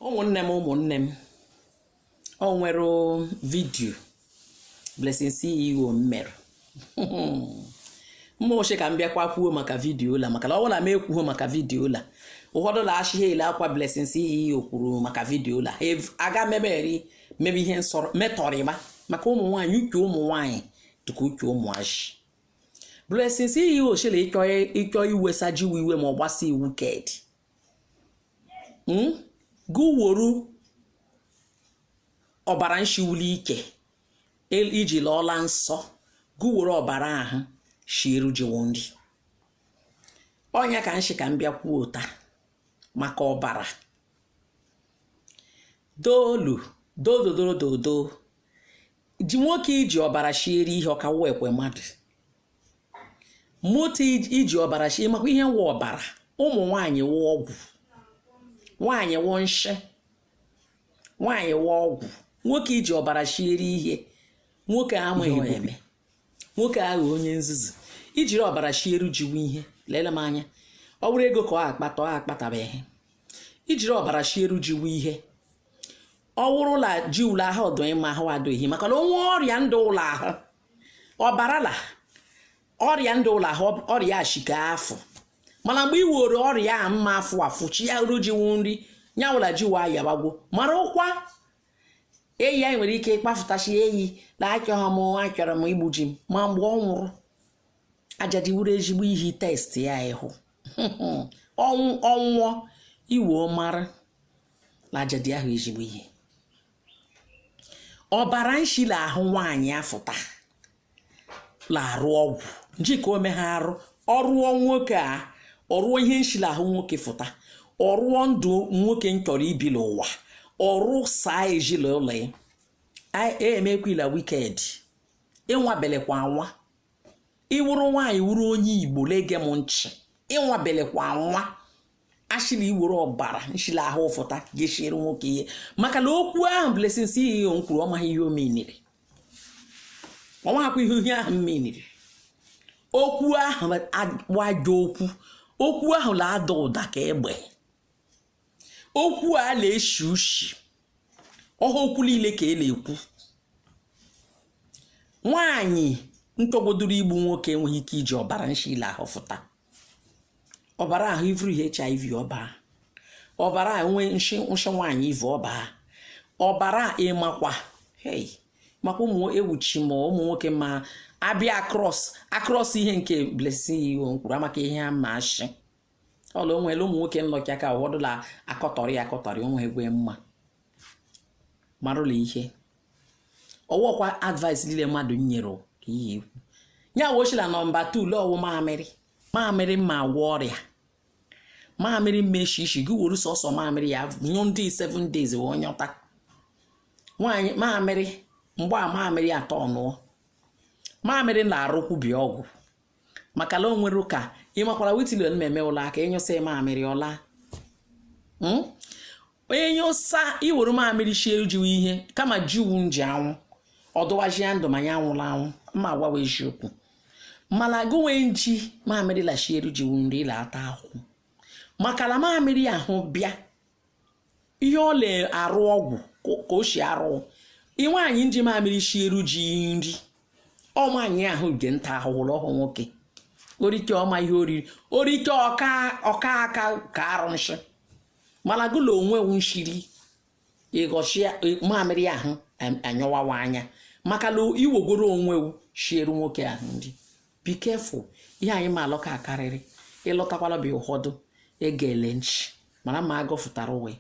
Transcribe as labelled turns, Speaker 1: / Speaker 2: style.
Speaker 1: ụmụnne m o nwere vidio Blessing CEO mere mmoche ka m bịakwa kwuo maka vidio la maka ọ wala m ekwuo maka vidio la ụfọdụ la ashịhe ile akwa Blessing CEO kwuru maka vidio la aga mebe ihe nsọrọ metọrịma maka ụmụ nwaanyị uche ụmụ nwaanyị dịka uche ụmụazị Blessing CEO shele ịchọ iwesa ji iwe ma ọ gbasa iwu ked gụworu ọbara nshiwuli ike iji lọọla nsọ gụworo ọbara ahụ shiru jiwo nri ọnya ka nshi ka m bịa kwuo taa maka ọbara dodo ji nwoke iji ọbara shieri ihe ọka wekwe mmadụ moto iji ọbara shieri makwa ihe nwa ọbara ụmụ nwaanyị wụ ọgwụ nwaanyị wụ nshi nwaanyị wụ ọgwụ nwoke iji ọbara shieri ihe nwoke amaghị eme nwoke ahụ onye nzuzu ijiri ọbara shieru jiwu ihe lele m anya ọ bụrụ ego ka ọ akpatabeghị ijiri ọbara shieru jiwu ihe ọ wụrụla ji ụlọ ahụ ọdụ ịma ahụ adịghị maka na onwe ọrịa ndụ ụlọ ahụ ọbarala ọrịa ndụ ụlọ ahụ ọrịa ashika afọ mana mgbe iwere ọrịa a mma afụ chi ya ru jiwu nri nyawụla jiwa ayabagwo mara ụkwa eyi anyị nwere ike ịkpafụtachi eyi na achọrọ m igbu ji m ma mgbe ọ nwụrụ ajadi wuru ezigbo ihe test ya ịhụ ọnwụọ iwe mara na ajadi ahụ ezigbo ihe ọbara nshila ahụ nwaanyị afụta la-arụ ọgwụ njika ome ha arụ ọrụọ nwoke a ọrụọ ihe nshila ahụ nwoke fụta ọrụọ ndụ nwoke nchọrọ ibi n'ụwa ọrụ saa ezinụlọ ya emekwila wiked ịnwabelekwa anwa iwuru nwaanyị wuru onye Igbo lege m nchi ịnwabelekwa anwa ashili iwuru ọbara nshila ahụ ụfụta geshiere nwoke ihe maka na okwu ahụ Blessing CEO kwuru ọmaghị ihe o meniri ọnwahakwa ihe ahụ meniri okwu ahụ gbajọ okwu ahụ la-ada ụda ka egbe okwu a na-eshi ushi ọha okwu niile ka na-ekwu nwaanyị ntọgodoro igbu nwoke enweghị ike iji ọbara nshile ahụ fụta ọbara ahụ ivuru HIV ọbara enwe nshi nwaanyị ivu ọbara ịmakwa maka ụmụ ewuchi ma ụmụ nwoke ma abịa akros ihe nke Blessing CEO kwuru amaka ihe a ma ashị ọla onwere ụmụ nwoke nlọkịa ka ụfọdụla akọtọrị onwe egwe mma marụla ihe ọwọkwa advice niile mmadụ nyere ka ihe ekwu nya wochila nọmba 2 lọwụ mamịrị ma agwọ ọrịa mamịrị mmeshi ishi gị wuru sọsọ mamịrị ya nyụ ndị 7 days onye ọta nwaanyị mamịrị mgbe a mamịrị atọ ọnụọ mamịrị na-arụkwubi ọgwụ maka na o nwere ka ịmakwara witilion mmemme ụlọ aka ịnyụsa mamịrị ọla onye nyụsa iwere mamịrị shie jiwu ihe kama jiwu nji anwụ ọdụwajia ndụ ma ya anwụla anwụ ma agwawa eziokwu mana gụnwe nji mamịrị la shieru jiwu nri la-ata ahụ maka na mamịrị ahụ bịa ihe ọ na-arụ ọgwụ ka o si arụ nwaanyị nji mamịrị shieru ji nri ọ nwaanyị ahụ ge nta ahụhụrụ ọhụ nwoke orike ọma ihe oriri orike ọka aka ka arụ nshi mana gụla onwe nshiri ịghọchia mamịrị ahụ anyọwawa anya maka na iwogoro onwe shieru nwoke ahụ nri be careful ihe anyị ma alọka akarịrị ịlọtakwala bi ụfọdụ egele nchi mana ma agọfụtara uwe